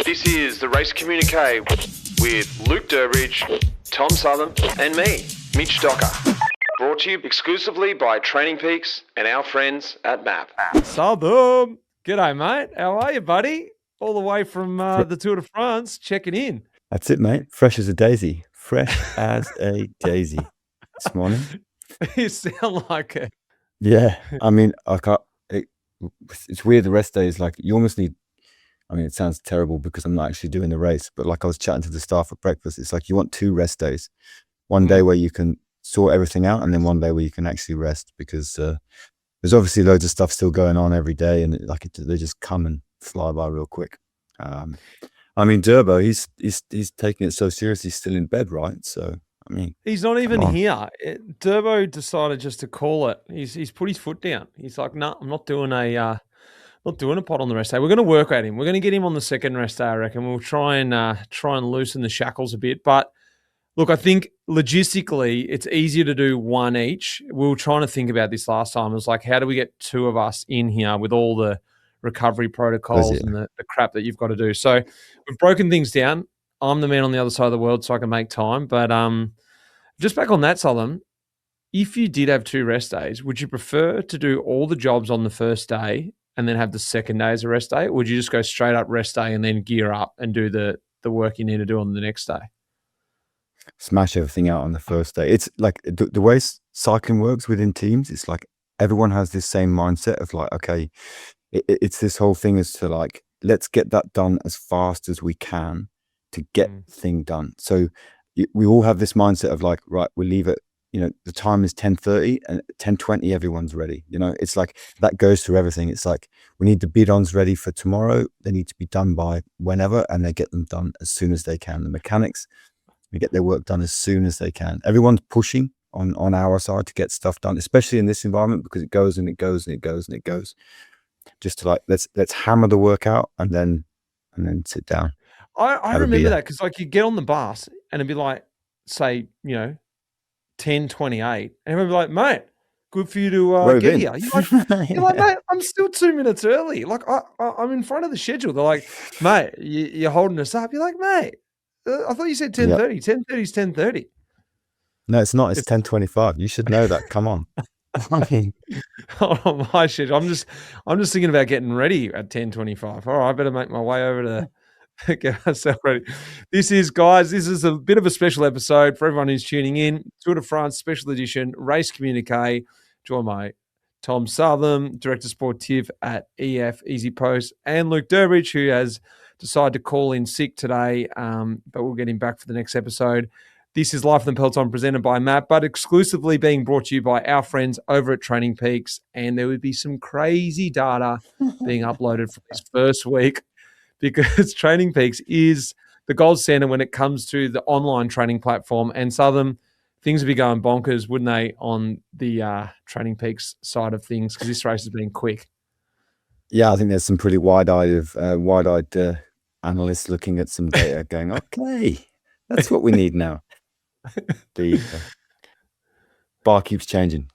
This is the Race Communiqué with Luke Durbridge, Tom Southam, and me, Mitch Docker. Brought to you exclusively by Training Peaks and our friends at MAP. Southam, g'day, mate. How are you, buddy? All the way from the Tour de France, checking in. That's it, mate. Fresh as a daisy. Fresh as a daisy this morning. You sound like it. Yeah, I mean, it's weird. The rest days, like you almost need. I mean, it sounds terrible because I'm not actually doing the race, but like I was chatting to the staff at breakfast, it's like you want 2 rest days. One day where you can sort everything out, and then one day where you can actually rest, because there's obviously loads of stuff still going on every day, and they just come and fly by real quick. I mean, Durbo, he's taking it so seriously, he's still in bed, right? So I mean, he's not even here. Durbo decided just to call it. He's put his foot down. He's like, no, I'm not doing a pod on the rest day. We're going to work at him. We're going to get him on the second rest day, I reckon. We'll try and loosen the shackles a bit. But look, I think logistically it's easier to do one each. We were trying to think about this last time. It was like, how do we get 2 of us in here with all the recovery protocols and the crap that you've got to do? So we've broken things down. I'm the man on the other side of the world, so I can make time. But just back on that, Southam, if you did have 2 rest days, would you prefer to do all the jobs on the first day and then have the second day as a rest day? Or would you just go straight up rest day and then gear up and do the work you need to do on the next day? Smash everything out on the first day. It's like the way cycling works within teams. It's like everyone has this same mindset of like, okay, it's this whole thing is to like, let's get that done as fast as we can to get the thing done. So we all have this mindset of like, right, we leave it, the time is 10:30 and 10:20 everyone's ready. It's like that goes through everything. It's like we need the bidons ready for tomorrow. They need to be done by whenever, and they get them done as soon as they can. The mechanics, they get their work done as soon as they can. Everyone's pushing on our side to get stuff done, especially in this environment, because it goes and it goes and it goes and it goes. Just to like let's hammer the work out and then sit down. I remember that, because like you get on the bus and it'd be like, say, 10:28, and everyone would be like, mate, good for you to get here. You're like, mate, I'm still 2 minutes early. Like I'm in front of the schedule. They're like, mate, you're holding us up. You're like, mate, I thought you said 10:30. 10:30 is 10:30. No, it's not. It's 10:25. You should know that. Come on. I mean, oh, my shit. I'm just thinking about getting ready at 10:25. All right, I better make my way over to get myself ready. This is a bit of a special episode for everyone who's tuning in. Tour de France special edition, Race Communiqué. Join my Tom Southam, Director Sportif at EasyPost, and Luke Durbridge, who has decided to call in sick today, but we'll get him back for the next episode. This is Life in the Peloton presented by MAP, but exclusively being brought to you by our friends over at Training Peaks. And there would be some crazy data being uploaded for this first week, because Training Peaks is the gold standard when it comes to the online training platform. And Southam, things would be going bonkers, wouldn't they, on the Training Peaks side of things, because this race has been quick. Yeah, I think there's some pretty wide-eyed analysts looking at some data going, okay, that's what we need now. The bar keeps changing.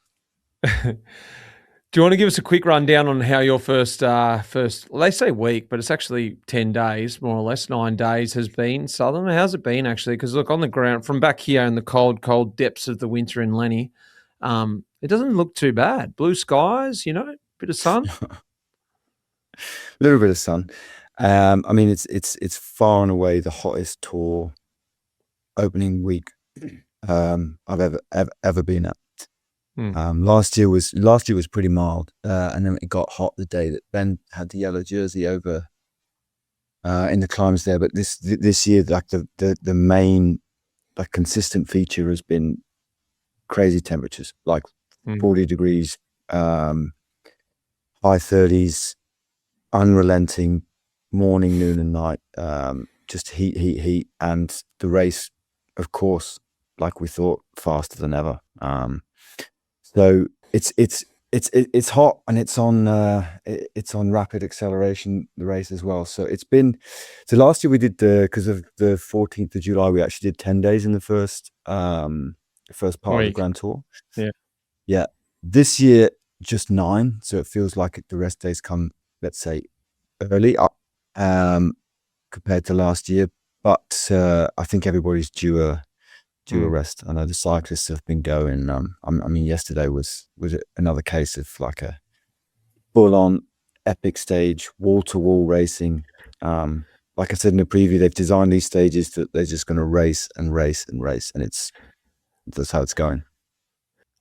Do you want to give us a quick rundown on how your first, they say week, but it's actually 10 days, more or less, 9 days has been, Southam? How's it been, actually? Because look, on the ground, from back here in the cold, cold depths of the winter in Lenny, it doesn't look too bad. Blue skies, bit of sun. A little bit of sun. I mean, it's far and away the hottest tour opening week I've ever been at. Last year was pretty mild, and then it got hot the day that Ben had the yellow jersey over in the climbs there. But this year, like the main like consistent feature has been crazy temperatures, like 40 degrees, high 30s, unrelenting, morning, noon, and night. Just heat, and the race, of course, like we thought, faster than ever. So it's hot, and it's on rapid acceleration, the race as well. So last year we did because of the 14th of July, we actually did 10 days in the first part of the Grand Tour. Yeah. This year just 9, so it feels like the rest days come, let's say, early. compared to last year. But I think everybody's due a rest. I know the cyclists have been going. I mean, yesterday was another case of like a full-on epic stage, wall-to-wall racing. Like I said in the preview, they've designed these stages that they're just going to race and race and race, and that's how it's going.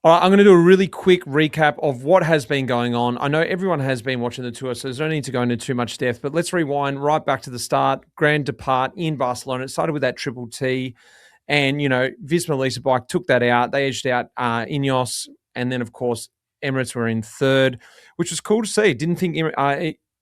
All right, I'm going to do a really quick recap of what has been going on. I know everyone has been watching the tour, so there's no need to go into too much depth, but let's rewind right back to the start. Grand depart in Barcelona. It started with that Triple T, and, Visma Lease Bike took that out. They edged out Ineos, and then, of course, Emirates were in third, which was cool to see. Didn't think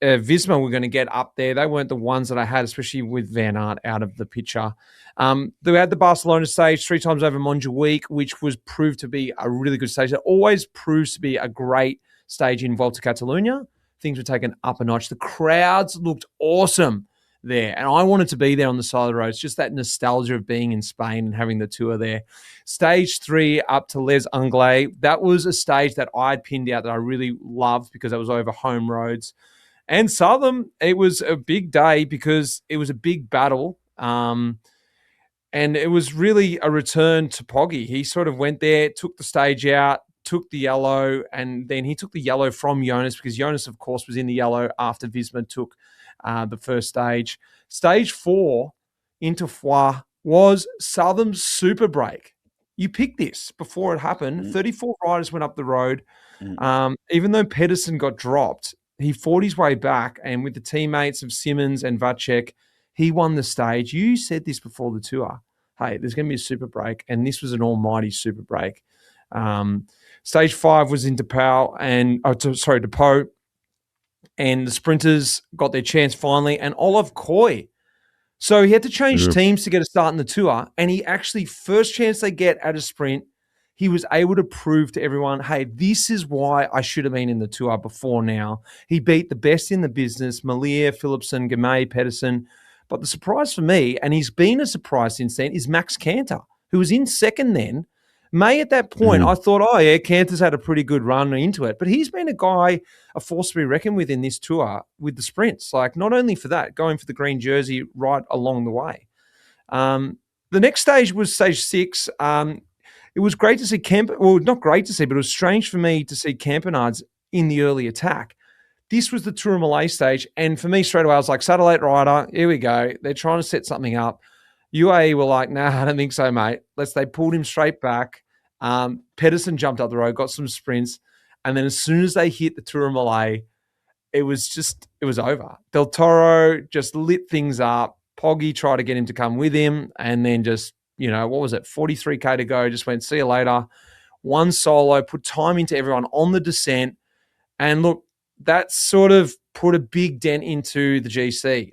Visma were going to get up there. They weren't the ones that I had, especially with Van Aert out of the picture. They had the Barcelona stage 3 times over Montjuic, which was proved to be a really good stage. It always proves to be a great stage in Volta Catalunya. Things were taken up a notch. The crowds looked awesome there, and I wanted to be there on the side of the road. It's just that nostalgia of being in Spain and having the tour there. Stage 3 up to Les Anglais. That was a stage that I'd pinned out that I really loved because it was over home roads. And Southam, it was a big day because it was a big battle. And it was really a return to Poggy. He sort of went there, took the stage out, took the yellow, and then he took the yellow from Jonas because Jonas, of course, was in the yellow after Visma took the first stage. Stage 4 into Foix was Southam's super break. You picked this before it happened. 34 riders went up the road. Even though Pedersen got dropped, he fought his way back, and with the teammates of Simmons and Vacek, he won the stage. You said this before the tour. Hey, there's going to be a super break, and this was an almighty super break. Stage 5 was in Depot, and the sprinters got their chance finally, and Olive Coy. So he had to change teams to get a start in the tour, and he actually, first chance they get at a sprint, he was able to prove to everyone, hey, this is why I should have been in the tour before now. He beat the best in the business, Malier, Philipsen, Gamay, Pedersen. But the surprise for me, and he's been a surprise since then, is Max Canter, who was in second then. May at that point, I thought, oh yeah, Canter's had a pretty good run into it. But he's been a guy, a force to be reckoned with in this tour with the sprints. Like, not only for that, going for the green jersey right along the way. The next stage was stage 6. It was great to see not great to see, but it was strange for me to see Campenards in the early attack. This was the Tourmalet stage, and for me straight away, I was like, satellite rider, here we go. They're trying to set something up. UAE were like, nah, I don't think so, mate. They pulled him straight back. Pedersen jumped up the road, got some sprints, and then as soon as they hit the Tourmalet, it was over. Del Toro just lit things up. Poggy tried to get him to come with him, and then just, 43K to go, just went, see you later. One solo, put time into everyone on the descent, and look, that sort of put a big dent into the GC.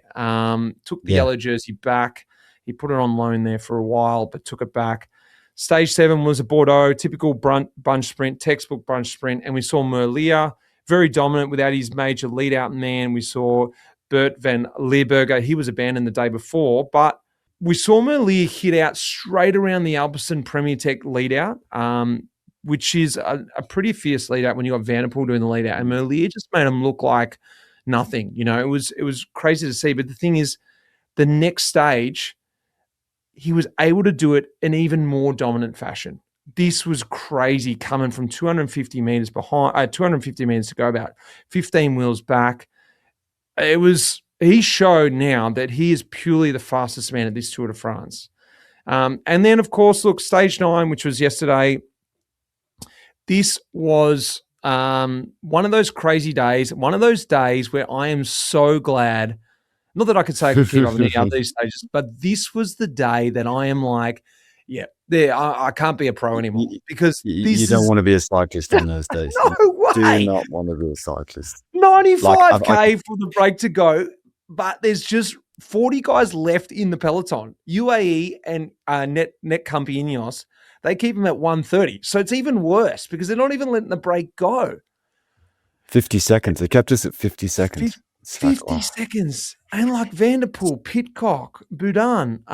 Took the yellow jersey back. He put it on loan there for a while, but took it back. Stage 7 was a Bordeaux, typical bunch sprint, textbook bunch sprint. And we saw Merlier, very dominant without his major lead-out man. We saw Bert van Leerberger. He was abandoned the day before, but we saw Merlier hit out straight around the Alpecin Premier Tech lead-out, which is a pretty fierce lead out when you got Van der Poel doing the lead out. And Merlier just made him look like nothing. It was crazy to see. But the thing is, the next stage, he was able to do it in even more dominant fashion. This was crazy, coming from 250 meters behind, 250 meters to go, about 15 wheels back. He showed now that he is purely the fastest man at this Tour de France. And then, of course, look, stage 9, which was yesterday. This was one of those crazy days, one of those days where I am so glad, not that I could say I could keep up any of these stages, but this was the day that I am like, I can't be a pro anymore, because you don't want to be a cyclist on those days. No way. Do not want to be a cyclist. 95K for the break to go, but there's just 40 guys left in the Peloton. UAE and Net Ineos, they keep them at 130. So it's even worse because they're not even letting the break go. 50 seconds. They kept us at 50 seconds. 50 seconds. And like Van der Poel, Pidcock, Boudin,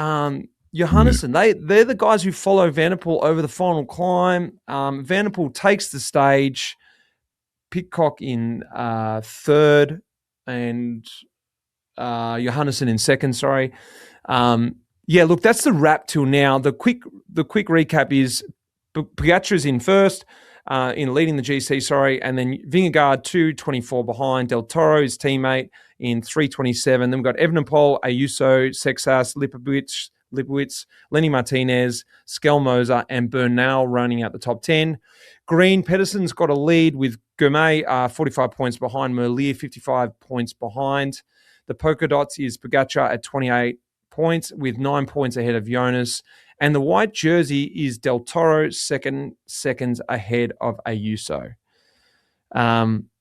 Johannesson, they're the guys who follow Van der Poel over the final climb. Van der Poel takes the stage. Pidcock in third, and Johannesson in second, sorry. Yeah, look, that's the wrap till now. The quick recap is Pogacar's in first, in leading the GC, and then Vingegaard 2:24 behind, Del Toro, his teammate, in 3:27. Then we've got Evenepoel, Ayuso, Sexas, Lipowitz, Lenny Martinez, Skelmoser, and Bernal running out the top 10. Green, Pedersen's got a lead with Gourmet 45 points behind, Merlier 55 points behind. The polka dots is Pogacar at 28 points with 9 points ahead of Jonas. And the white jersey is Del Toro, seconds ahead of Ayuso.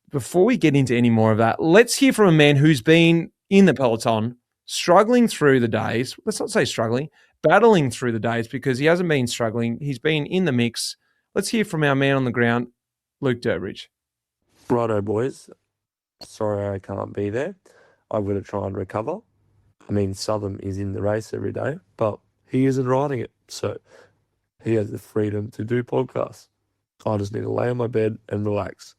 Before we get into any more of that, let's hear from a man who's been in the Peloton, struggling through the days. Let's not say struggling, battling through the days, because he hasn't been struggling. He's been in the mix. Let's hear from our man on the ground, Luke Durbridge. Righto, boys. Sorry I can't be there. I'm going to try and recover. I mean, Southam is in the race every day, but he isn't riding it, so he has the freedom to do podcasts. I just need to lay on my bed and relax,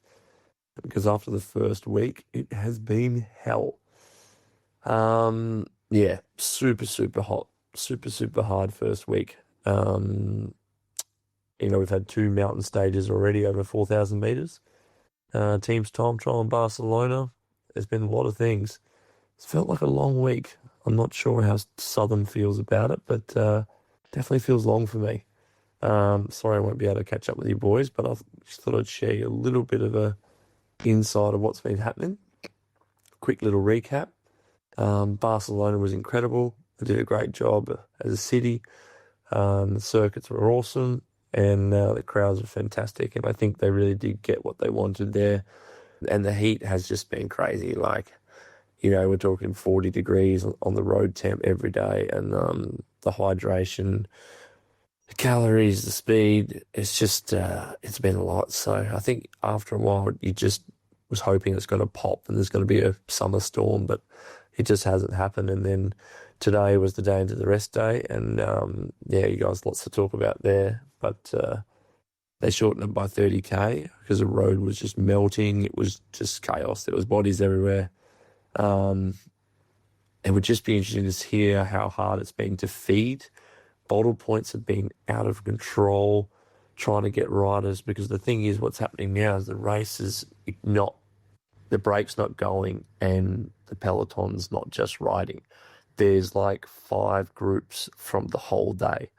because after the first week, it has been hell. Yeah, super hot, super hard first week. We've had 2 mountain stages already over 4,000 meters. Teams time trial in Barcelona. There's been a lot of things. It's felt like a long week. I'm not sure how Southern feels about it, but definitely feels long for me. Sorry I won't be able to catch up with you boys, but I just thought I'd share you a little bit of a insight of what's been happening. Quick little recap. Barcelona was incredible. They did a great job as a city. The circuits were awesome, and the crowds were fantastic. And I think they really did get what they wanted there. And the heat has just been crazy. We're talking 40 degrees on the road temp every day, and the hydration, the calories, the speed, it's just, it's been a lot. So I think after a while, you just was hoping it's going to pop and there's going to be a summer storm, but it just hasn't happened. And then today was the day into the rest day, and you guys, lots to talk about there, but they shortened it by 30k because the road was just melting. It was just chaos. There was bodies everywhere. It would just be interesting to hear how hard it's been to feed. Bottle points have been out of control, trying to get riders, because the thing is, what's happening now is the race is not, the brake's not going, and the Peloton's not just riding. There's like 5 groups from the whole day.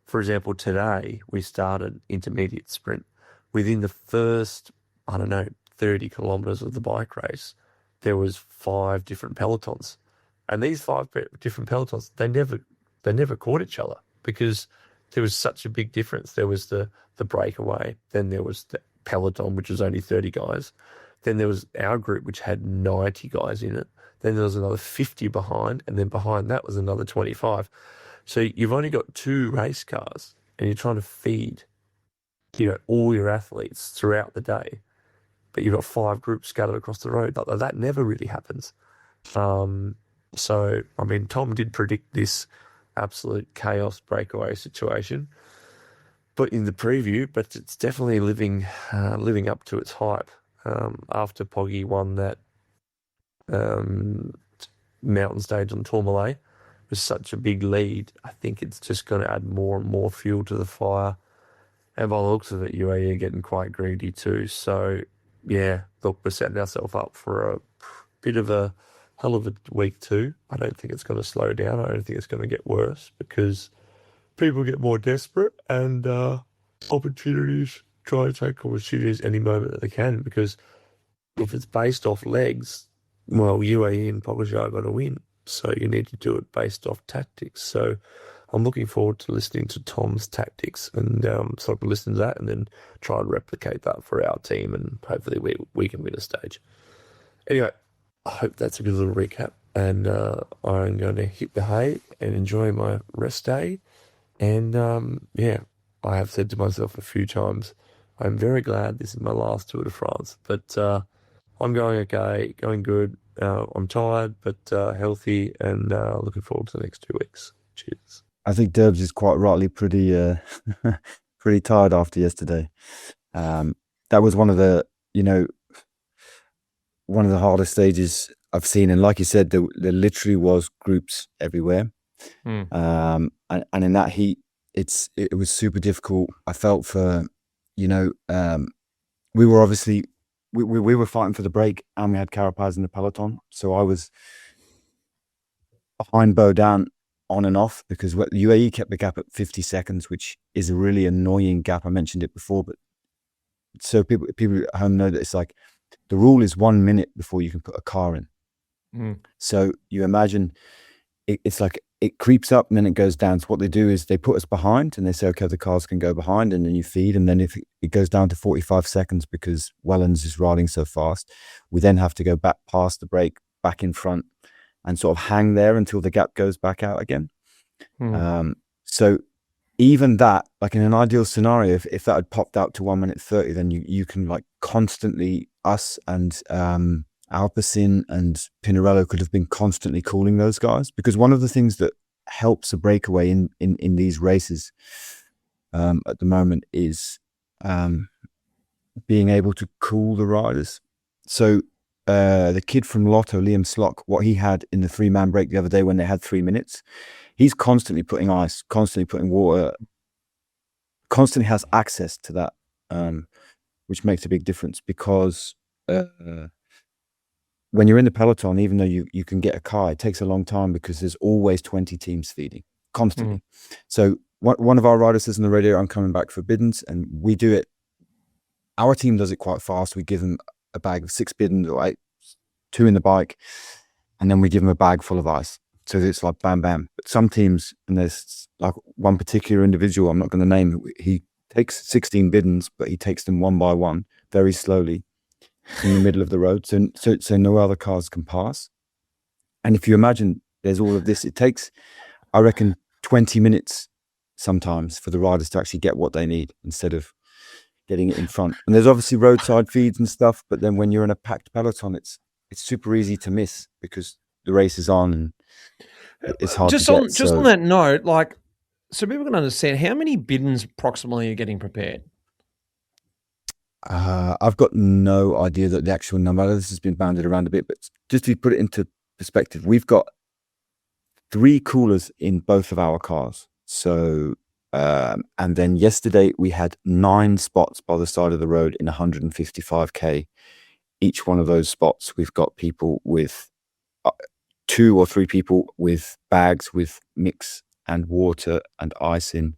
For example, today we started intermediate sprint. Within the first, 30 kilometers of the bike race, there was 5 different pelotons, and these 5 different pelotons, they never caught each other because there was such a big difference. There was the breakaway, then there was the peloton, which was only 30 guys, then there was our group, which had 90 guys in it, then there was another 50 behind, and then behind that was another 25. So you've only got 2 race cars, and you're trying to feed, all your athletes throughout the day. But you've got 5 groups scattered across the road. That never really happens. Tom did predict this absolute chaos breakaway situation, but in the preview, but it's definitely living up to its hype. After Poggy won that mountain stage on Tourmalet with such a big lead, I think it's just going to add more and more fuel to the fire. And by the looks of it, UAE are getting quite greedy too. So, yeah, look, we're setting ourselves up for a bit of a hell of a week 2. I don't think it's going to slow down. I don't think it's going to get worse, because people get more desperate, and opportunities, try to take opportunities any moment that they can, because if it's based off legs, well, UAE and Pogacar are going to win. So you need to do it based off tactics. So I'm looking forward to listening to Tom's tactics, and so I can listen to that and then try and replicate that for our team, and hopefully we can win a stage. Anyway, I hope that's a good little recap, and I'm going to hit the hay and enjoy my rest day. And I have said to myself a few times, I'm very glad this is my last Tour de France, but I'm going okay, going good. I'm tired, but healthy, and looking forward to the next 2 weeks. Cheers. I think Derbs is quite rightly pretty pretty tired after yesterday. That was one of the hardest stages I've seen, and like you said, there literally was groups everywhere. Mm. And in that heat, it was super difficult. I felt for, we were obviously we were fighting for the break, and we had Carapaz in the peloton, so I was behind Bo down on and off because UAE kept the gap at 50 seconds, which is a really annoying gap. I mentioned it before, but so people at home know that it's like the rule is 1 minute before you can put a car in. So you imagine it's like it creeps up and then it goes down. So what they do is they put us behind and they say, okay, the cars can go behind, and then you feed. And then if it goes down to 45 seconds because Wellens is riding so fast, we then have to go back past the break, back in front, and sort of hang there until the gap goes back out again. So even that, like in an ideal scenario, if that had popped out to 1 minute 30, then you can like constantly, us and Alpecin and Pinarello could have been constantly calling those guys, because one of the things that helps a breakaway in these races at the moment is being able to cool the riders. So the kid from Lotto, Liam Slock, what he had in the 3-man break the other day when they had 3 minutes, he's constantly putting ice, constantly putting water, constantly has access to that, which makes a big difference, because when you're in the peloton, even though you can get a car, it takes a long time because there's always 20 teams feeding constantly. So one of our riders says on the radio, I'm coming back for biddens, and we do it. Our team does it quite fast. We give them a bag of 6 biddens or 8, 2 in the bike, and then we give them a bag full of ice. So it's like bam, bam. But some teams, and there's like one particular individual, I'm not going to name, he takes 16 biddens, but he takes them one by one, very slowly, in the middle of the road, so no other cars can pass. And if you imagine there's all of this, it takes, I reckon, 20 minutes sometimes for the riders to actually get what they need instead of getting it in front. And there's obviously roadside feeds and stuff, but then when you're in a packed peloton, it's super easy to miss because the race is on and it's hard just to on get. just on that note, like, so people can understand how many biddens approximately are getting prepared. I've got no idea that the actual number. This has been bounded around a bit, but just to put it into perspective, we've got 3 coolers in both of our cars. So, and then yesterday we had 9 spots by the side of the road in 155k. Each one of those spots, we've got people with 2 or 3 people with bags with mix and water and ice in.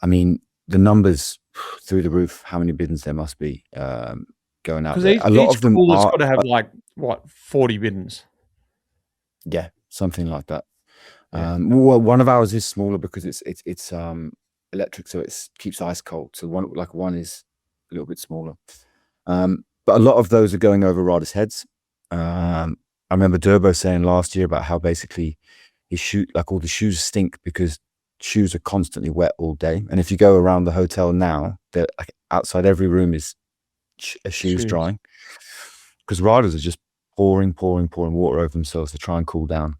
I mean, the numbers through the roof, how many biddens there must be going out there. A lot of them cooler's are got to have like, what, 40 biddens? Yeah, something like that. Yeah. Well, one of ours is smaller because it's electric, so it keeps ice cold. So one is a little bit smaller. But a lot of those are going over riders' heads. I remember Durbo saying last year about how basically all the shoes stink because shoes are constantly wet all day. And if you go around the hotel now, they're like outside every room is shoes drying, because riders are just pouring water over themselves to try and cool down.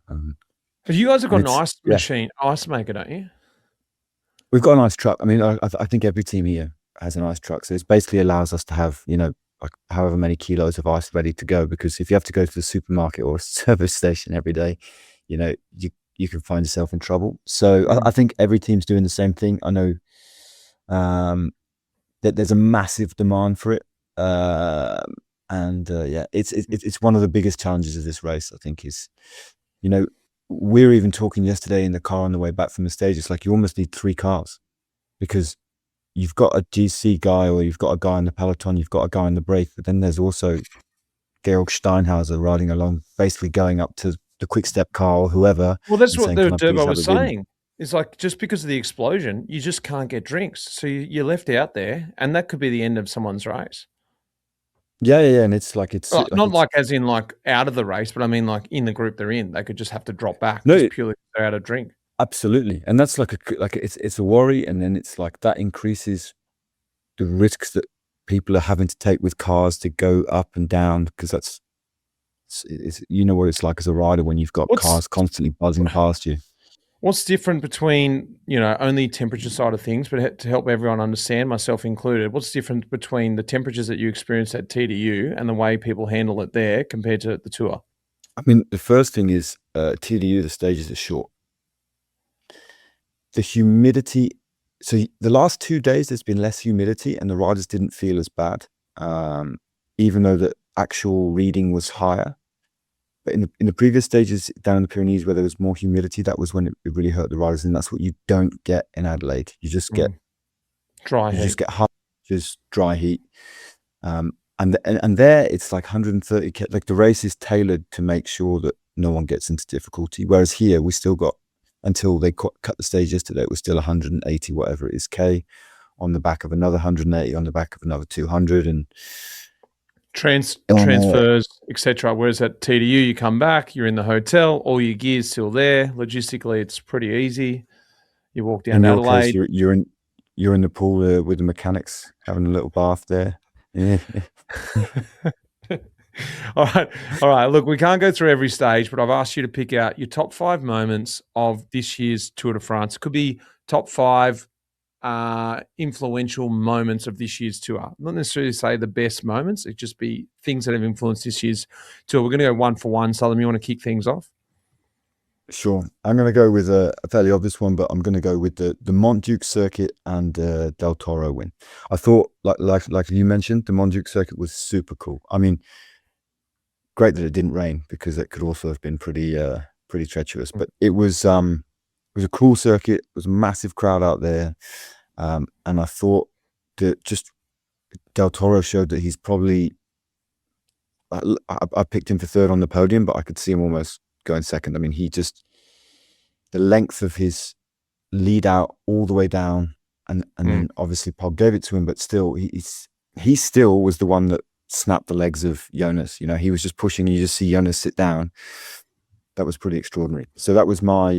But you guys have got an ice machine, ice maker, don't you? We've got an ice truck. I mean, I think every team here has an ice truck. So it basically allows us to have, like however many kilos of ice ready to go, because if you have to go to the supermarket or a service station every day, you can find yourself in trouble. So I think every team's doing the same thing. I know that there's a massive demand for it. It's one of the biggest challenges of this race, I think, is, we're even talking yesterday in the car on the way back from the stage. It's like you almost need 3 cars, because you've got a GC guy, or you've got a guy in the peloton, you've got a guy in the break, but then there's also Georg Steinhauser riding along, basically going up to the quick step car or whoever. Well, that's what the Durbo was saying. It's like, just because of the explosion, you just can't get drinks. So you're left out there, and that could be the end of someone's race. Yeah. And it's not like as in like out of the race, but I mean like in the group they're in, they could just have to drop back just purely because they're out of drink. Absolutely. And that's it's a worry. And then it's like that increases the risks that people are having to take with cars to go up and down, because it's what it's like as a rider when you've got cars constantly buzzing past you. What's different between, only temperature side of things, but to help everyone understand, myself included, what's different between the temperatures that you experience at TDU and the way people handle it there compared to the tour? I mean, the first thing is TDU, the stages are short. The humidity, so the last 2 days, there's been less humidity and the riders didn't feel as bad, even though the actual reading was higher. But in the previous stages down in the Pyrenees where there was more humidity, that was when it really hurt the riders, and that's what you don't get in Adelaide. You just get dry heat. You just get hot, just dry heat. And there it's like 130 like the race is tailored to make sure that no one gets into difficulty. Whereas here we still got, until they cut the stage yesterday, it was still 180 whatever it is K on the back of another 180 on the back of another 200 and transfers, etc. Whereas at TDU, you come back, you're in the hotel, all your gear's still there. Logistically, it's pretty easy. You walk down to Adelaide. Case, you're in the pool with the mechanics having a little bath there. Yeah. All right. Look, we can't go through every stage, but I've asked you to pick out your top 5 moments of this year's Tour de France. It could be top 5 influential moments of this year's tour. Not necessarily say the best moments. It'd just be things that have influenced this year's tour. We're going to go one for one. Southam, you want to kick things off? Sure. I'm going to go with a fairly obvious one, but I'm going to go with the Montjuic circuit and Del Toro win. I thought, like you mentioned, the Montjuic circuit was super cool. I mean, great that it didn't rain because it could also have been pretty treacherous. But it was a cool circuit. It was a massive crowd out there, and I thought that just Del Toro showed that he's probably. I picked him for third on the podium, but I could see him almost going second. I mean, the length of his lead out all the way down, and then obviously Pog gave it to him, but still he still was the one that snapped the legs of Jonas. He was just pushing, and you just see Jonas sit down. That was pretty extraordinary. So that was my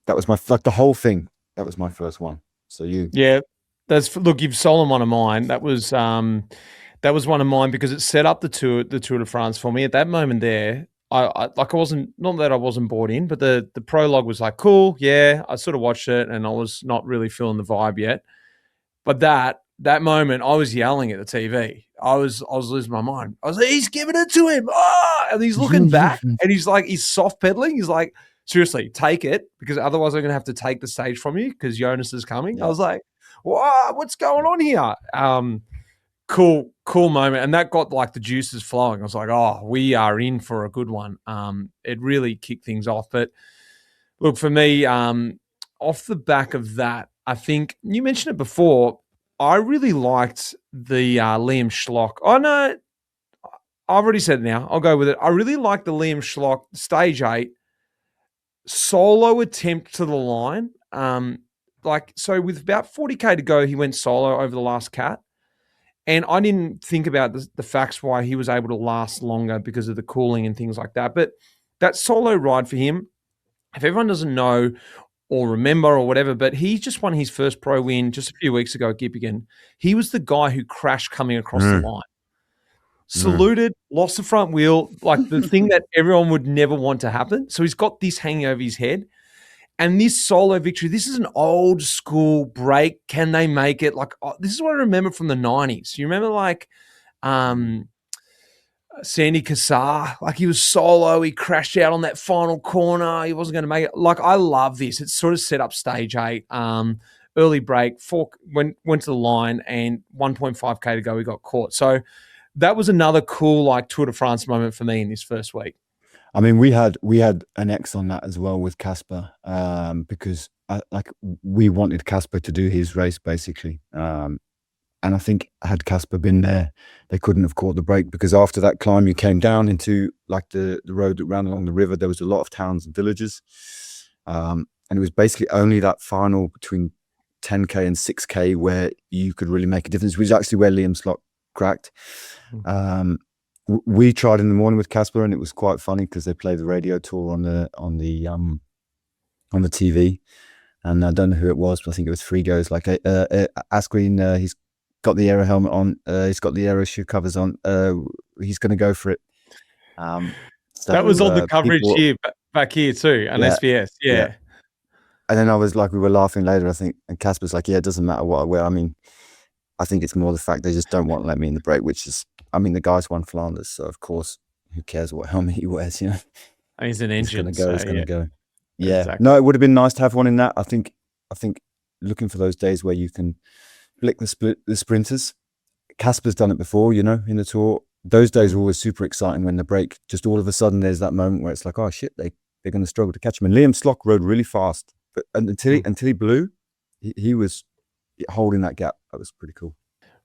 like the whole thing. That was my first one. So look, you've stolen one of mine. That was one of mine because it set up the Tour de France for me at that moment there. I wasn't, not that I wasn't bought in, but the prologue was like, cool. Yeah. I sort of watched it and I was not really feeling the vibe yet. But that moment I was yelling at the TV. I was losing my mind. I was like, he's giving it to him. Oh! And he's looking back and he's soft pedaling. He's like, seriously, take it because otherwise I'm going to have to take the stage from you because Jonas is coming. Yeah. I was like, wow, what's going on here? Cool moment. And that got like the juices flowing. I was like, oh, we are in for a good one. It really kicked things off. But look, for me, off the back of that, I think you mentioned it before. I really liked the Liam Schlock. Oh, no, I've already said it now. I'll go with it. I really liked the Liam Schlock stage 8 solo attempt to the line. So with about 40K to go, he went solo over the last cat. And I didn't think about the facts why he was able to last longer because of the cooling and things like that. But that solo ride for him, if everyone doesn't know or remember or whatever, but he just won his first pro win just a few weeks ago at Gippigan. He was the guy who crashed coming across the line. Saluted, lost the front wheel, like the thing that everyone would never want to happen. So he's got this hanging over his head. And this solo victory, this is an old school break. Can they make it? Like, this is what I remember from the 90s. You remember like Sandy Cassar? Like he was solo. He crashed out on that final corner. He wasn't going to make it. Like, I love this. It's sort of set up stage 8. Early break, went to the line and 1.5K to go, he got caught. So that was another cool like Tour de France moment for me in this first week. I mean, we had an X on that as well with Casper, because we wanted Casper to do his race basically, and I think had Casper been there, they couldn't have caught the break because after that climb, you came down into like the road that ran along the river. There was a lot of towns and villages, and it was basically only that final between 10K and 6K where you could really make a difference. Which is actually where Liam Slot cracked. We tried in the morning with Casper, and it was quite funny because they play the radio tour on the TV, and I don't know who it was, but I think it was Frigo's. Like Asgreen, he's got the aero helmet on, he's got the aero shoe covers on. He's going to go for it. So, that was on the coverage here back here too, on SBS. Yeah. And then I was like, we were laughing later, I think, and Casper's like, yeah, it doesn't matter what I wear. I mean, I think it's more the fact they just don't want to let me in the break, which is, I mean, the guy's won Flanders, so of course, who cares what helmet he wears, you know? And he's an engine. It's going to go. Yeah. Exactly. No, it would have been nice to have one in that. I think looking for those days where you can flick the sprinters. Casper's done it before, you know, in the Tour. Those days are always super exciting when the break, just all of a sudden there's that moment where it's like, oh shit, they're going to struggle to catch him. And Liam Slock rode really fast, but until he blew, he was holding that gap. That was pretty cool.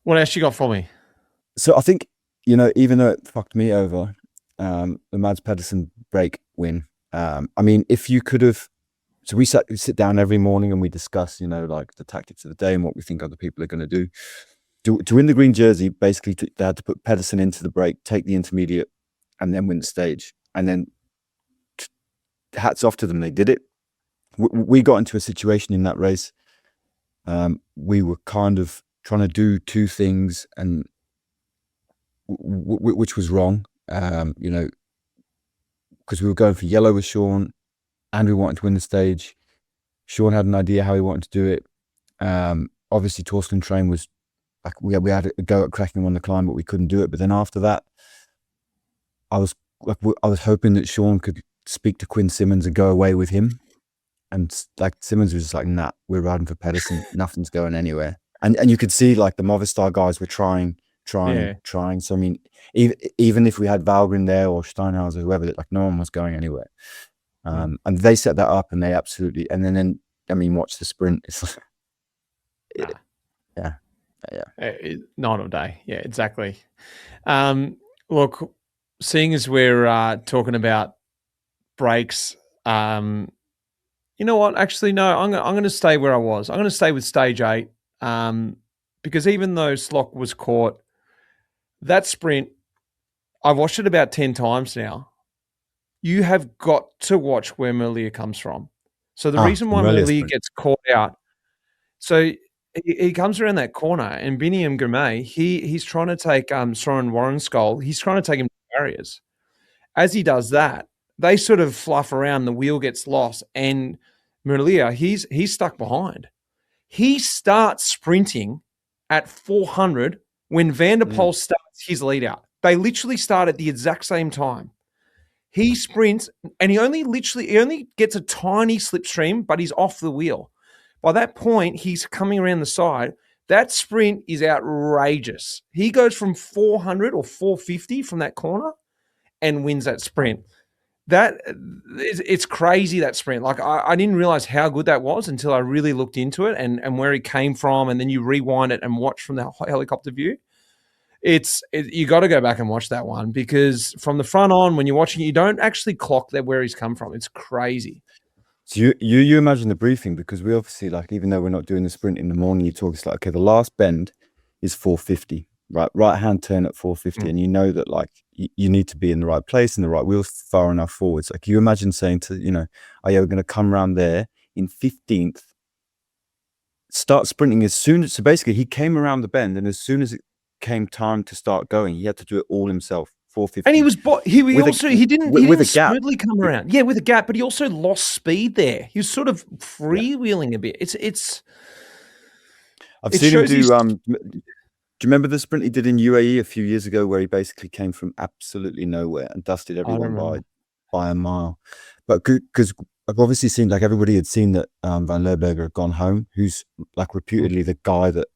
What else you got for me? So I think, you know, even though it fucked me over, the Mads Pedersen break win. I mean, if you could have, so we sit down every morning and we discuss, you know, like the tactics of the day and what we think other people are going to do. To win the green jersey, basically they had to put Pedersen into the break, take the intermediate, and then win the stage. And then hats off to them, they did it. We got into a situation in that race. We were kind of trying to do two things, and which was wrong. You know, because we were going for yellow with Sean, and we wanted to win the stage. Sean had an idea how he wanted to do it. Obviously, Torsten Train was like, we had a go at cracking him on the climb, but we couldn't do it. But then after that, I was hoping that Sean could speak to Quinn Simmons and go away with him. And like Simmons was just like, nah, we're riding for Pedersen. Nothing's going anywhere. And you could see like the Movistar guys were trying. So I mean, even if we had Valgren there or Steinhauser, whoever, like no one was going anywhere. And they set that up, and they absolutely. And then I mean, watch the sprint. It's like, yeah. Night or day. Yeah, exactly. Look, seeing as we're talking about breaks, you know what? Actually, no, I'm going to stay where I was. I'm going to stay with stage 8, because even though Slock was caught, that sprint, I've watched it about 10 times now. You have got to watch where Merlier comes from. So the reason why Merlier gets caught out, so he comes around that corner, and Biniam Gourmet, he's trying to take Soren Warrenskoll, he's trying to take him to barriers. As he does that, they sort of fluff around, the wheel gets lost, and Merlier, he's stuck behind. He starts sprinting at 400 when Van der Poel starts his lead out. They literally start at the exact same time. He sprints, and he only gets a tiny slipstream, but he's off the wheel. By that point, he's coming around the side. That sprint is outrageous. He goes from 400 or 450 from that corner and wins that sprint. It's crazy, that sprint. Like I didn't realize how good that was until I really looked into it and where he came from, and then you rewind it and watch from the helicopter view. You got to go back and watch that one, because from the front on, when you're watching, you don't actually clock that where he's come from. It's crazy. So you imagine the briefing, because we obviously, like, even though we're not doing the sprint in the morning, you talk, it's like, okay, the last bend is 450, right hand turn at 450, and you know that like you need to be in the right place and the right wheels far enough forwards. Like, you imagine saying to, you know, oh yeah, we're going to come around there in 15th, start sprinting as soon as, so basically he came around the bend, and as soon as it came time to start going, he had to do it all himself. 450. And he didn't smoothly come around. Yeah, with a gap, but he also lost speed there. He was sort of freewheeling a bit. I've seen him do. Do you remember the sprint he did in UAE a few years ago, where he basically came from absolutely nowhere and dusted everyone by a mile? But because I've obviously seen, like, everybody had seen that Van Leerberger had gone home, who's like reputedly the guy that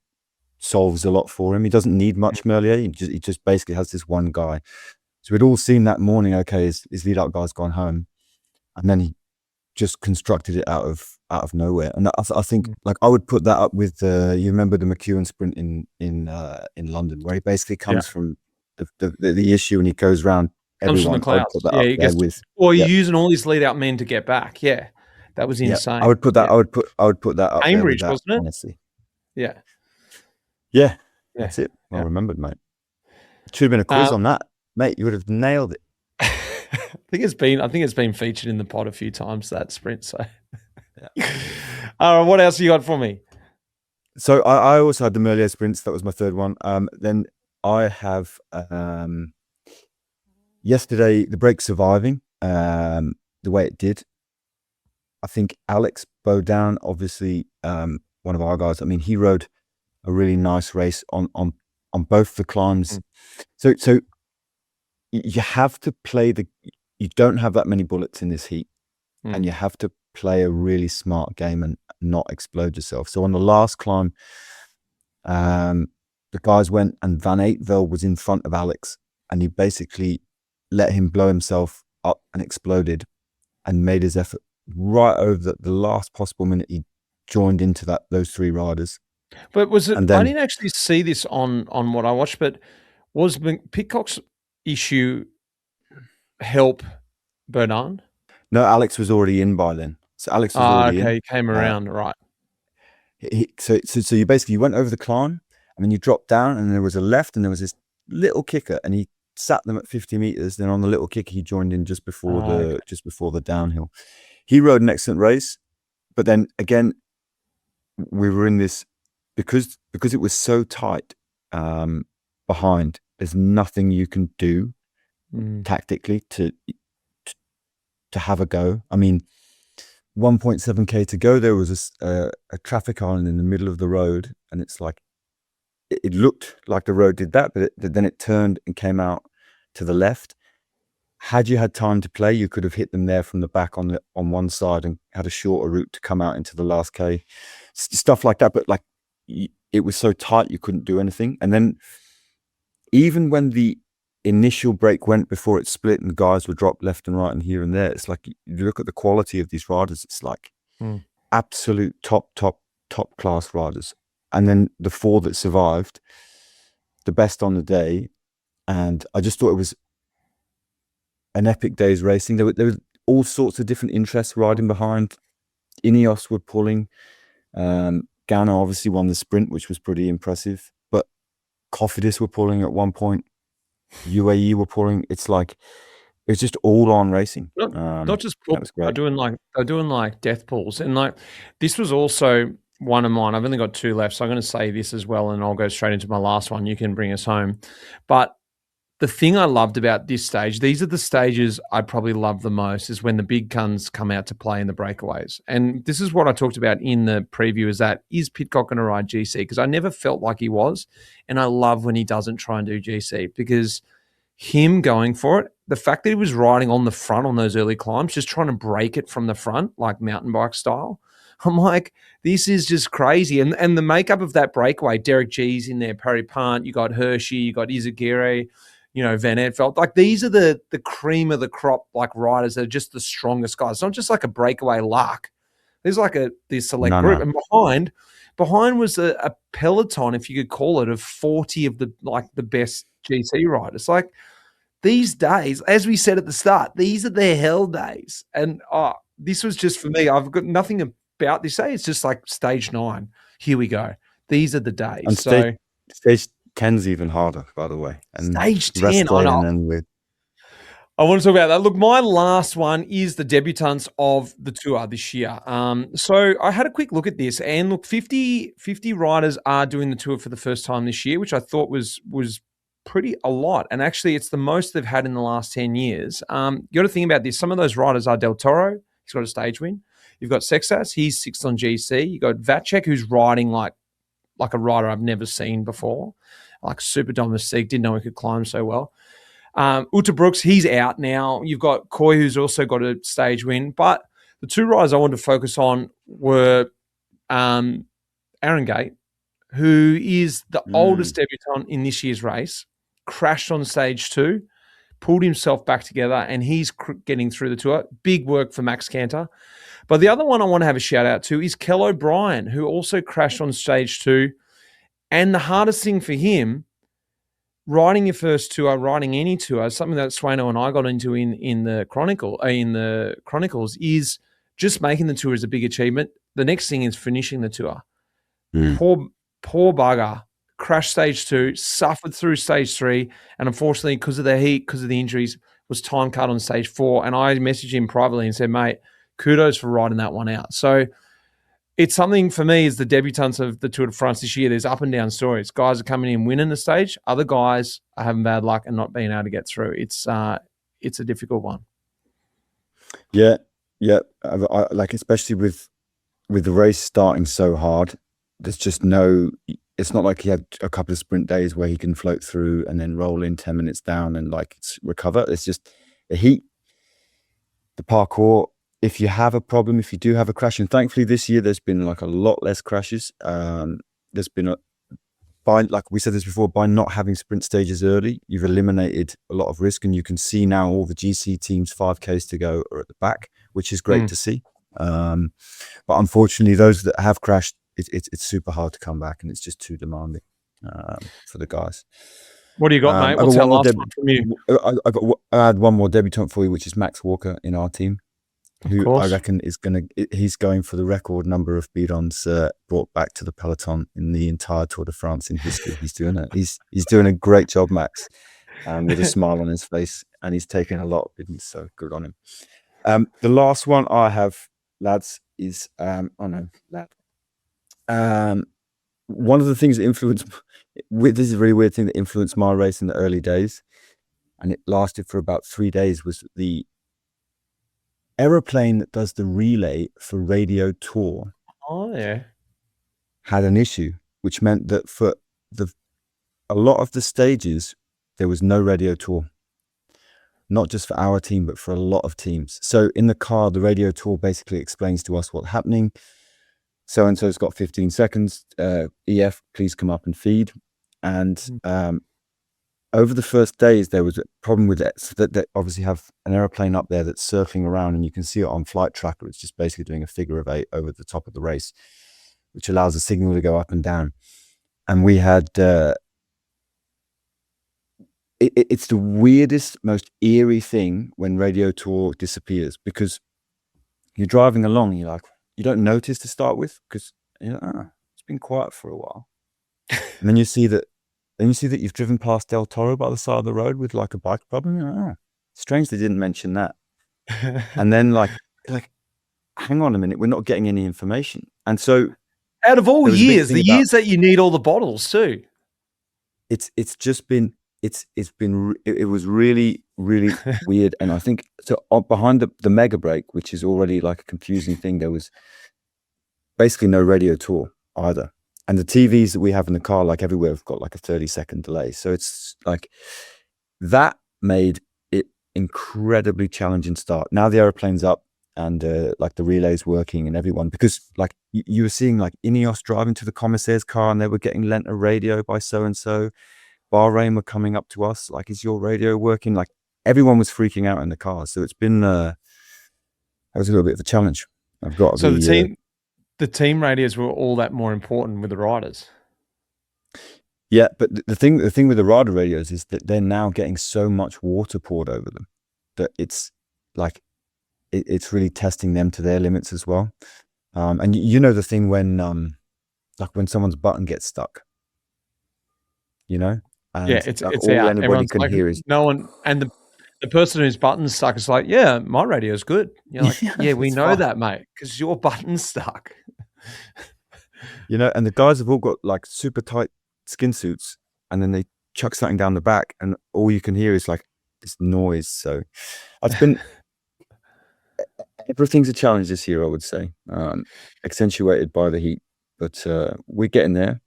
solves a lot for him. He doesn't need much Merlier. He just basically has this one guy. So we'd all seen that morning, okay, his lead out guy's gone home, and then he just constructed it out of nowhere. And I think, like, I would put that up with you remember the McEwen sprint in London, where he basically comes from the issue, and he goes around everyone. Comes from the clouds. You're using all these lead out men to get back. Yeah, that was insane. I would put that. I would put that up. Cambridge, there with that, wasn't it? Honestly. Yeah. That's it. Well remembered, mate. It should have been a quiz on that, mate. You would have nailed it. I think it's been featured in the pod a few times, that sprint. So, all right, what else you got for me? So I also had the Merlier sprints. That was my third one. Then I have yesterday the break surviving the way it did. I think Alex Bodan, obviously, one of our guys. I mean, he rode a really nice race on both the climbs. So you have to play you don't have that many bullets in this heat, and you have to play a really smart game and not explode yourself. So on the last climb, the guys went, and Van Aertveld was in front of Alex, and he basically let him blow himself up and exploded, and made his effort right over the last possible minute. He joined into those three riders. But was it? And then, I didn't actually see this on what I watched, but was Pitcock's issue help Bernard? no, Alex was already in by then. So Alex was already in. Okay, he came around, right. So you basically went over the climb, and then you dropped down, and there was a left, and there was this little kicker, and he sat them at 50 meters. Then on the little kicker, he joined in just before the downhill. He rode an excellent race, but then again, we were in this because it was so tight behind. There's nothing you can do tactically to have a go. I mean, 1.7k to go, there was a traffic island in the middle of the road, and it's like it looked like the road did that, but then it turned and came out to the left. Had you had time to play, you could have hit them there from the back on one side and had a shorter route to come out into the last K, stuff like that. But like, it was so tight, you couldn't do anything. And then even when the initial break went before it split and guys were dropped left and right and here and there, it's like, you look at the quality of these riders, it's like absolute top class riders. And then the four that survived, the best on the day. And I just thought it was an epic day's racing. There were all sorts of different interests riding behind. Ineos were pulling. Ghana obviously won the sprint, which was pretty impressive. But Cofidis were pulling at one point. UAE were pulling. It's just all on racing. Not just pull. That was great. They're doing like death pulls, and like this was also one of mine. I've only got two left, so I'm going to say this as well, and I'll go straight into my last one. You can bring us home. But the thing I loved about this stage, these are the stages I probably love the most, is when the big guns come out to play in the breakaways. And this is what I talked about in the preview, is Pidcock going to ride GC? Because I never felt like he was. And I love when he doesn't try and do GC, because him going for it, the fact that he was riding on the front on those early climbs, just trying to break it from the front, like mountain bike style, I'm like, this is just crazy. And the makeup of that breakaway, Derek G's in there, Perry Pant, you got Hershey, you got Izagiri, Van Aertveld. Like, these are the cream of the crop, like, riders that are just the strongest guys. It's not just like a breakaway luck. There's like this select group. And behind was a peloton, if you could call it, of 40 of the best GC riders. Like, these days, as we said at the start, these are their hell days. And this was just, for me, I've got nothing about this day. It's just like stage 9. Here we go. These are the days. And stage 10's even harder, by the way. And stage 10, I know. I want to talk about that. Look, my last one is the debutants of the tour this year. So I had a quick look at this, and look, 50 riders are doing the tour for the first time this year, which I thought was pretty a lot. And actually, it's the most they've had in the last 10 years. You got to think about this. Some of those riders are Del Toro. He's got a stage win. You've got Sexas. He's 6th on GC. You got Vacek, who's riding like a rider I've never seen before, like super domestique. Didn't know he could climb so well. Uta Brooks, he's out now. You've got Coy, who's also got a stage win. But the two riders I wanted to focus on were Aaron Gate, who is the oldest debutant in this year's race, crashed on stage 2, pulled himself back together, and he's getting through the tour. Big work for Max Cantor. But the other one I want to have a shout out to is Kel O'Brien, who also crashed on stage 2. And the hardest thing for him, riding your first tour, riding any tour, something that Swano and I got into in the Chronicles, is just making the tour is a big achievement. The next thing is finishing the tour. Poor bugger, crashed stage 2, suffered through stage 3, and unfortunately, because of the heat, because of the injuries, was time cut on stage 4. And I messaged him privately and said, mate, kudos for riding that one out. So it's something for me as the debutants of the Tour de France this year. There's up and down stories. Guys are coming in winning the stage. Other guys are having bad luck and not being able to get through. It's a difficult one. Yeah. I like, especially with with the race starting so hard, there's just no. It's not like he had a couple of sprint days where he can float through and then roll in 10 minutes down and like recover. It's just the heat, the parkour. If you have a problem, if you do have a crash, and thankfully this year there's been like a lot less crashes. There's been by, like we said this before, by not having sprint stages early, you've eliminated a lot of risk, and you can see now all the GC teams 5Ks to go are at the back, which is great to see. But unfortunately, those that have crashed, it's super hard to come back, and it's just too demanding for the guys. What do you got, mate? What's our last one from you? I had one more debutant for you, which is Max Walker in our team, who I reckon he's going for the record number of bidons brought back to the Peloton in the entire Tour de France in history. He's doing it. He's doing a great job, Max, with a smile on his face, and he's taking a lot of bidons, so good on him. The last one I have, lads, is one of the things that influenced, this is a really weird thing that influenced my race in the early days, and it lasted for about 3 days, was the aeroplane that does the relay for Radio Tour. Oh, yeah. Had an issue, which meant that for a lot of the stages, there was no Radio Tour. Not just for our team, but for a lot of teams. So in the car, the Radio Tour basically explains to us what's happening. So-and-so's got 15 seconds. EF, please come up and feed. And over the first days, there was a problem with it. So that they obviously have an aeroplane up there that's circling around, and you can see it on Flight Tracker. It's just basically doing a figure of 8 over the top of the race, which allows the signal to go up and down. And we had... It's the weirdest, most eerie thing when Radio Tour disappears, because you're driving along, you're like, you don't notice to start with, because it's been quiet for a while. And then you see that you've driven past Del Toro by the side of the road with like a bike problem. You're like, strange they didn't mention that. And then like, hang on a minute, we're not getting any information. And so out of all years, the years that you need all the bottles too. It was really, really weird. And I think so behind the mega break, which is already like a confusing thing, there was basically no Radio Tour either. And the TVs that we have in the car, like everywhere, have got like a 30-second delay. So it's like that made it incredibly challenging start. Now the airplane's up and like the relay's working, and everyone, because like you were seeing like Ineos driving to the commissaire's car and they were getting lent a radio by so-and-so. Bahrain were coming up to us like, is your radio working? Like everyone was freaking out in the car. So it's been that was a little bit of a challenge. I've got so the team radios were all that more important with the riders. Yeah, but the thing with the rider radios is that they're now getting so much water poured over them that it's like it's really testing them to their limits as well. And you know the thing when like when someone's button gets stuck, you know. And it's all out. anybody Everyone's can like, hear is no one, and the person whose button's stuck is like, yeah, my radio's good. You're like, yeah, we know that, mate, because your button's stuck. You know, and the guys have all got like super tight skin suits, and then they chuck something down the back, and all you can hear is like this noise. So it's been everything's a challenge this year, I would say, accentuated by the heat, but we're getting there.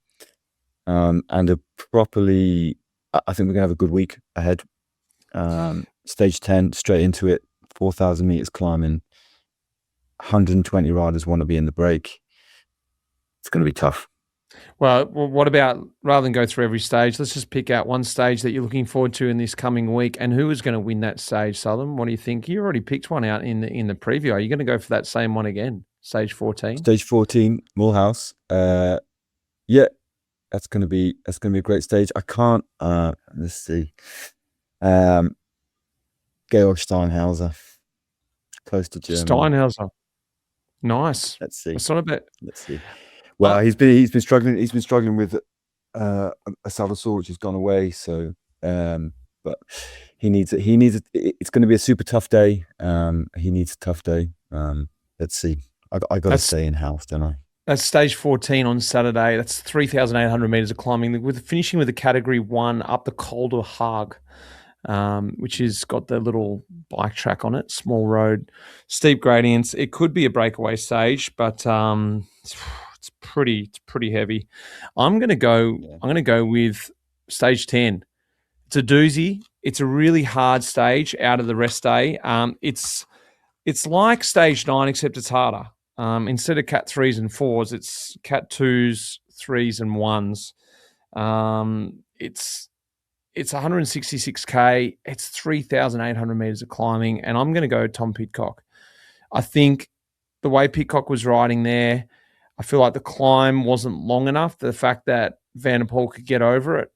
And I think we're gonna have a good week ahead. Stage 10, straight into it, 4,000 meters climbing, 120 riders want to be in the break. It's going to be tough. Well, what about, rather than go through every stage, let's just pick out one stage that you're looking forward to in this coming week, and who is going to win that stage, Southam? What do you think? You already picked one out in the preview. Are you going to go for that same one again? Stage 14? Stage 14, Mulhouse. Yeah, that's going to be a great stage. I can't, let's see. Georg Steinhauser, close to Germany. Steinhauser. Nice. Let's see. It's not a bit. Let's see. Well, he's been struggling. He's been struggling with a Salvador, which has gone away. So, but he needs. It's going to be a super tough day. He needs a tough day. Let's see. I got to stay in house, don't I? That's stage 14 on Saturday. That's 3,800 meters of climbing, with finishing with a category 1 up the Col du Hague. which has got the little bike track on it, small road, steep gradients. It could be a breakaway stage, but it's pretty heavy. I'm gonna go with stage 10. It's a doozy. It's a really hard stage out of the rest day. It's like stage 9, except it's harder. Instead of cat 3s and 4s, it's cat 2s, 3s and 1s. It's 166K. It's 3,800 meters of climbing, and I'm going to go Tom Pidcock. I think the way Pidcock was riding there, I feel like the climb wasn't long enough. The fact that Van der Poel could get over it,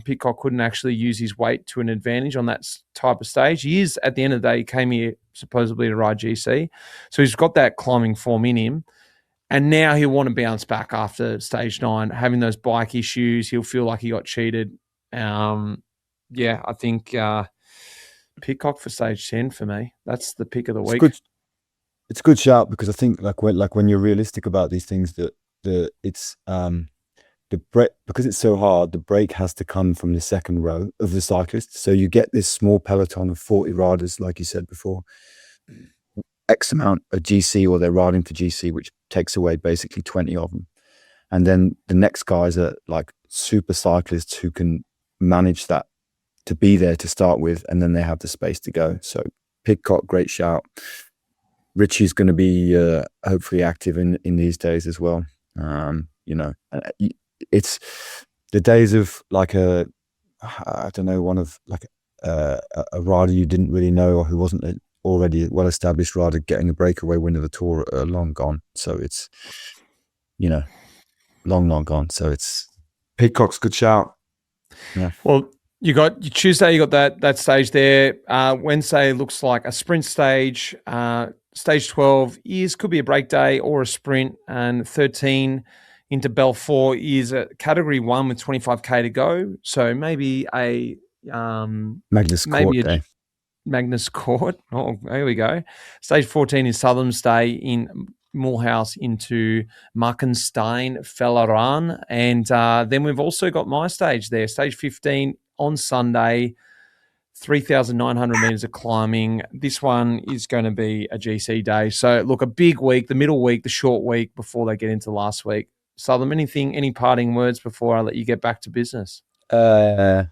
Pidcock couldn't actually use his weight to an advantage on that type of stage. He is, at the end of the day, he came here supposedly to ride GC. So he's got that climbing form in him. And now he'll want to bounce back after stage 9, having those bike issues. He'll feel like he got cheated. I think Pidcock for stage 10 for me. That's the pick of the week. It's a good shout, because I think when you're realistic about these things, that it's the break, because it's so hard, the break has to come from the second row of the cyclists. So you get this small peloton of 40 riders, like you said before, X amount of GC, or they're riding for GC, which takes away basically 20 of them. And then the next guys are like super cyclists who can manage that to be there to start with, and then they have the space to go. So Pidcock, great shout. Richie's going to be hopefully active in these days as well. It's the days of like one of like a rider you didn't really know, or who wasn't already a well-established rider, getting a breakaway win of the Tour are long gone. So it's, long gone. So it's Pidcock's good shout. Yeah. Well, Tuesday, you got that stage there. Wednesday looks like a sprint stage. Stage 12 could be a break day or a sprint, and 13 into Belfort is a category 1 with 25K to go. So maybe a Magnus Court day. Magnus Court. Oh, there we go. Stage 14 is Southam's day in Mulhouse into Markenstein, Felleran. And then we've also got my stage there, stage 15 on Sunday, 3,900 meters of climbing. This one is going to be a GC day. So, look, a big week, the middle week, the short week before they get into last week. Southam, any parting words before I let you get back to business? I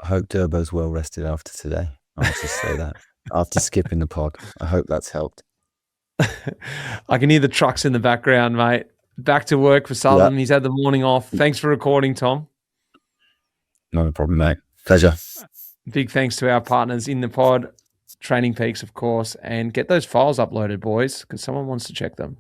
hope Durbo's well rested after today. I'll just say that. After skipping the pod. I hope that's helped. I can hear the trucks in the background, mate. Back to work for Southam. Yeah. He's had the morning off. Thanks for recording, Tom. Not a problem, mate. Pleasure. Big thanks to our partners in the pod, Training Peaks, of course, and get those files uploaded, boys, because someone wants to check them.